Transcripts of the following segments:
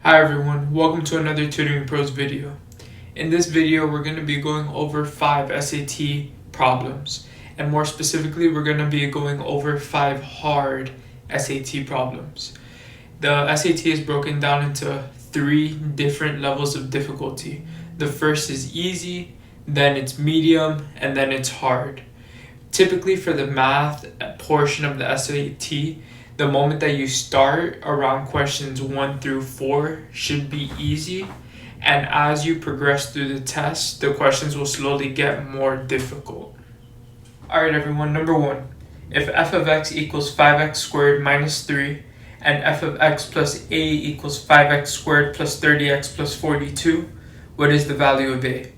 Hi everyone, welcome to another Tutoring Pros video. In this video, we're going to be going over 5 SAT problems, and more specifically, we're going to be going over 5 hard SAT problems. The SAT is broken down into 3 different levels of difficulty. The first is easy, then it's medium, and then it's hard. Typically for the math portion of the SAT, the moment that you start around questions 1 through 4 should be easy, and as you progress through the test, the questions will slowly get more difficult. Alright everyone, number 1. If f of x equals 5x squared minus 3, and f of x plus a equals 5x squared plus 30x plus 42, what is the value of a?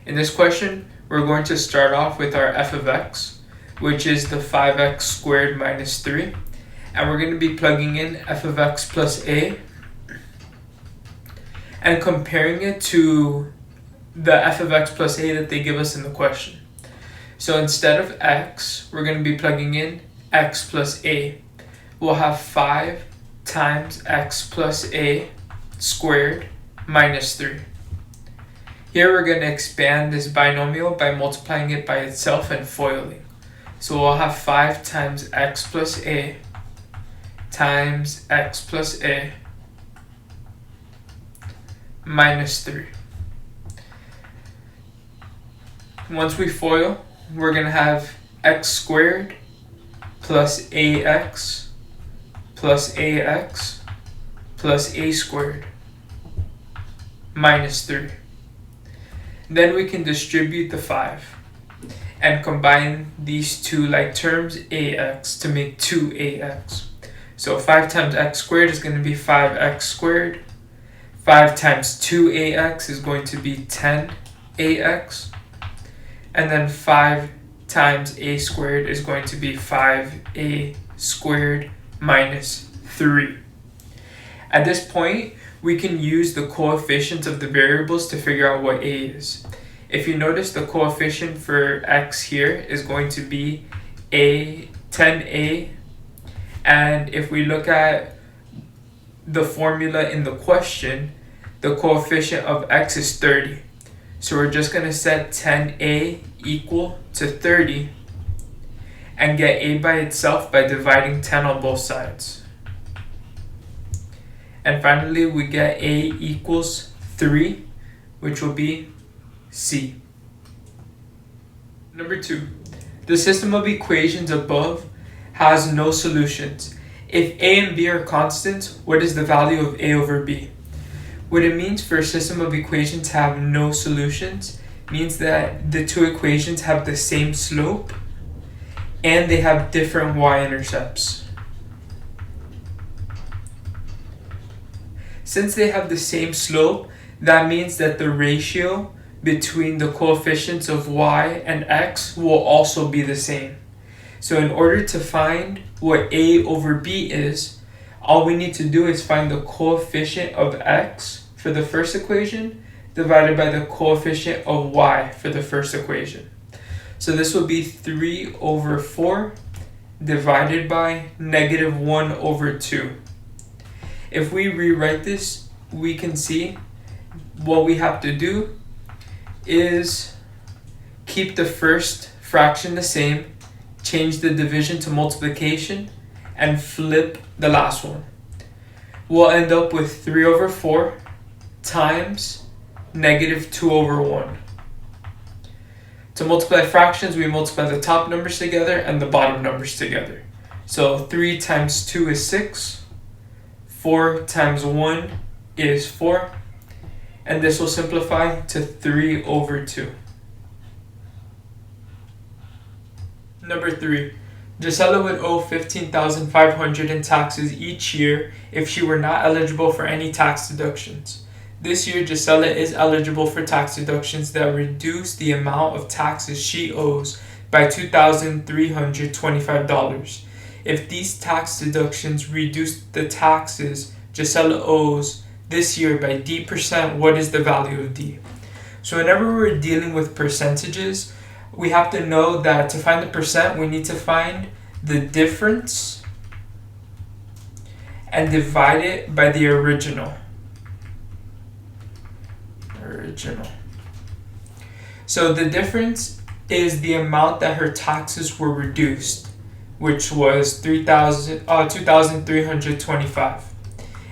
In this question, we're going to start off with our f of x, which is the 5x squared minus 3. And we're going to be plugging in f of x plus a and comparing it to the f of x plus a that they give us in the question. So instead of x, we're going to be plugging in x plus a. We'll have 5 times x plus a squared minus 3. Here we're going to expand this binomial by multiplying it by itself and foiling. So we'll have 5 times x plus a times x plus a minus 3. Once we FOIL, we're going to have x squared plus ax plus ax plus a squared minus 3. Then we can distribute the 5 and combine these two like terms ax to make 2ax. So 5 times x squared is going to be 5x squared. 5 times 2ax is going to be 10ax. And then 5 times a squared is going to be 5a squared minus 3. At this point, we can use the coefficients of the variables to figure out what a is. If you notice, the coefficient for x here is going to be 10a. And if we look at the formula in the question, the coefficient of x is 30. So we're just going to set 10a equal to 30 and get a by itself by dividing 10 on both sides. And finally, we get a equals 3, which will be C. Number 2. The system of equations above has no solutions. If a and b are constants, what is the value of a over b? What it means for a system of equations to have no solutions means that the two equations have the same slope and they have different y-intercepts. Since they have the same slope, that means that the ratio between the coefficients of y and x will also be the same. So in order to find what a over b is, all we need to do is find the coefficient of x for the first equation divided by the coefficient of y for the first equation. So this will be 3 over 4 divided by negative 1 over 2. If we rewrite this, we can see what we have to do is keep the first fraction the same, change the division to multiplication, and flip the last one. We'll end up with 3 over 4 times negative 2 over 1. To multiply fractions, we multiply the top numbers together and the bottom numbers together. So 3 times 2 is 6, 4 times 1 is 4, and this will simplify to 3 over 2. Number 3. Gisela would owe $15,500 in taxes each year if she were not eligible for any tax deductions. This year, Gisela is eligible for tax deductions that reduce the amount of taxes she owes by $2,325. If these tax deductions reduce the taxes Gisela owes this year by D%, what is the value of D? So whenever we're dealing with percentages, we have to know that to find the percent, we need to find the difference and divide it by the original. original. So the difference is the amount that her taxes were reduced, which was 2,325.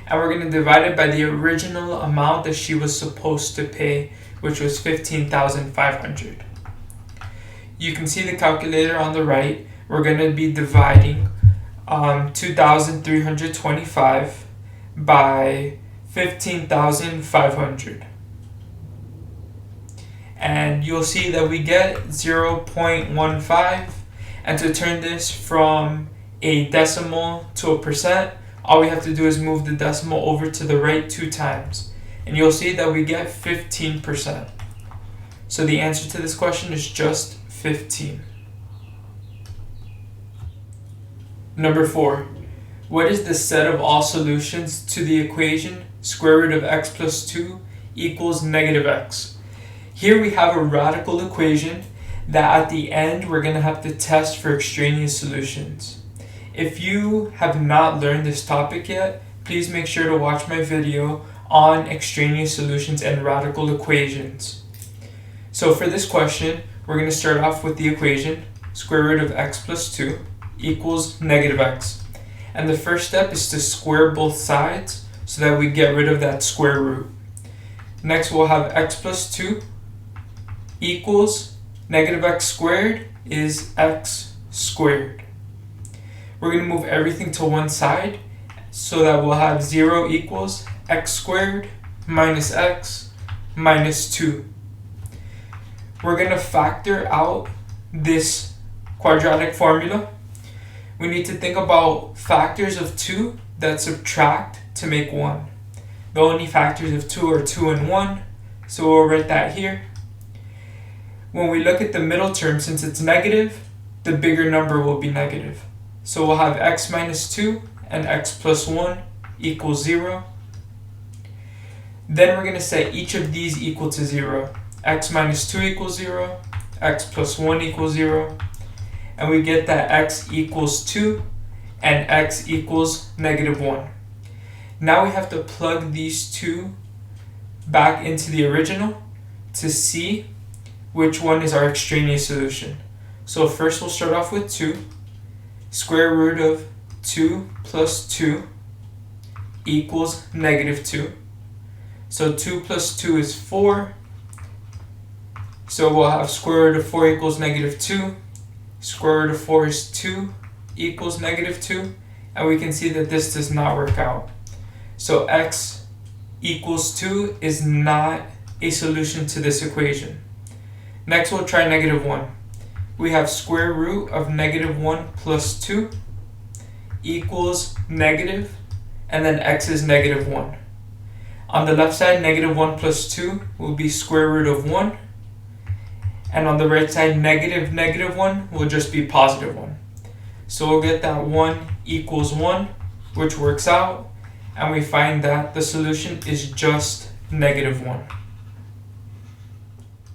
And we're going to divide it by the original amount that she was supposed to pay, which was 15,500. You can see the calculator on the right. We're going to be dividing 2,325 by 15,500. And you'll see that we get 0.15. And to turn this from a decimal to a percent, all we have to do is move the decimal over to the right 2 times. And you'll see that we get 15%. So the answer to this question is just 15. Number 4. What is the set of all solutions to the equation square root of x plus 2 equals negative x? Here we have a radical equation that at the end we're going to have to test for extraneous solutions. If you have not learned this topic yet, please make sure to watch my video on extraneous solutions and radical equations. So for this question, we're going to start off with the equation square root of x plus 2 equals negative x. And the first step is to square both sides so that we get rid of that square root. Next we'll have x plus 2 equals negative x squared is x squared. We're going to move everything to one side so that we'll have 0 equals x squared minus x minus 2. We're going to factor out this quadratic formula. We need to think about factors of 2 that subtract to make 1. The only factors of 2 are 2 and 1, so we'll write that here. When we look at the middle term, since it's negative, the bigger number will be negative. So we'll have x minus 2 and x plus 1 equals 0. Then we're going to set each of these equal to 0. X minus 2 equals 0, x plus 1 equals 0, and we get that x equals 2 and x equals negative 1. Now we have to plug these two back into the original to see which one is our extraneous solution. So first we'll start off with 2. Square root of 2 plus 2 equals negative 2. So 2 plus 2 is 4. So we'll have square root of 4 equals negative 2. Square root of 4 is 2 equals negative 2. And we can see that this does not work out. So x equals 2 is not a solution to this equation. Next we'll try negative 1. We have square root of negative 1 plus 2 equals negative, and then x is negative 1. On the left side, negative 1 plus 2 will be square root of 1. And on the right side, negative 1 will just be positive 1. So we'll get that 1 equals 1, which works out. And we find that the solution is just negative 1.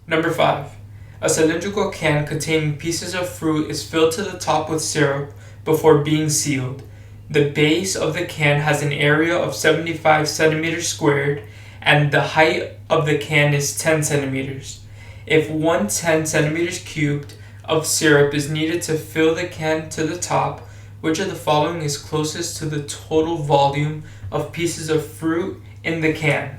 Number 5. A cylindrical can containing pieces of fruit is filled to the top with syrup before being sealed. The base of the can has an area of 75 centimeters squared, and the height of the can is 10 centimeters. If 110 centimeters cubed of syrup is needed to fill the can to the top, which of the following is closest to the total volume of pieces of fruit in the can?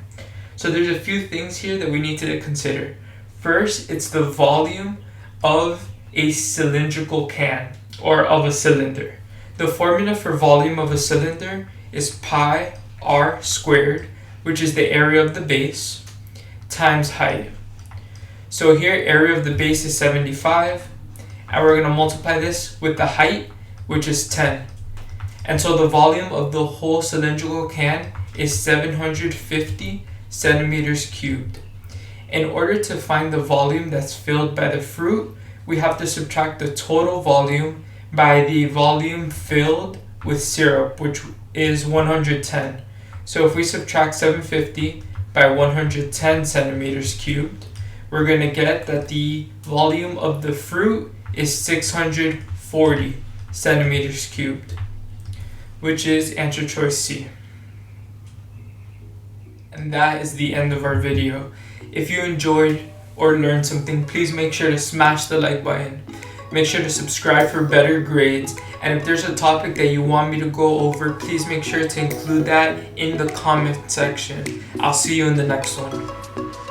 So there's a few things here that we need to consider. First, it's the volume of a cylindrical can, or of a cylinder. The formula for volume of a cylinder is pi r squared, which is the area of the base, times height. So here, area of the base is 75, and we're going to multiply this with the height, which is 10. And so the volume of the whole cylindrical can is 750 centimeters cubed. In order to find the volume that's filled by the fruit, we have to subtract the total volume by the volume filled with syrup, which is 110. So if we subtract 750 by 110 centimeters cubed, we're going to get that the volume of the fruit is 640 centimeters cubed, which is answer choice C. And that is the end of our video. If you enjoyed or learned something, please make sure to smash the like button. Make sure to subscribe for better grades. And if there's a topic that you want me to go over, please make sure to include that in the comment section. I'll see you in the next one.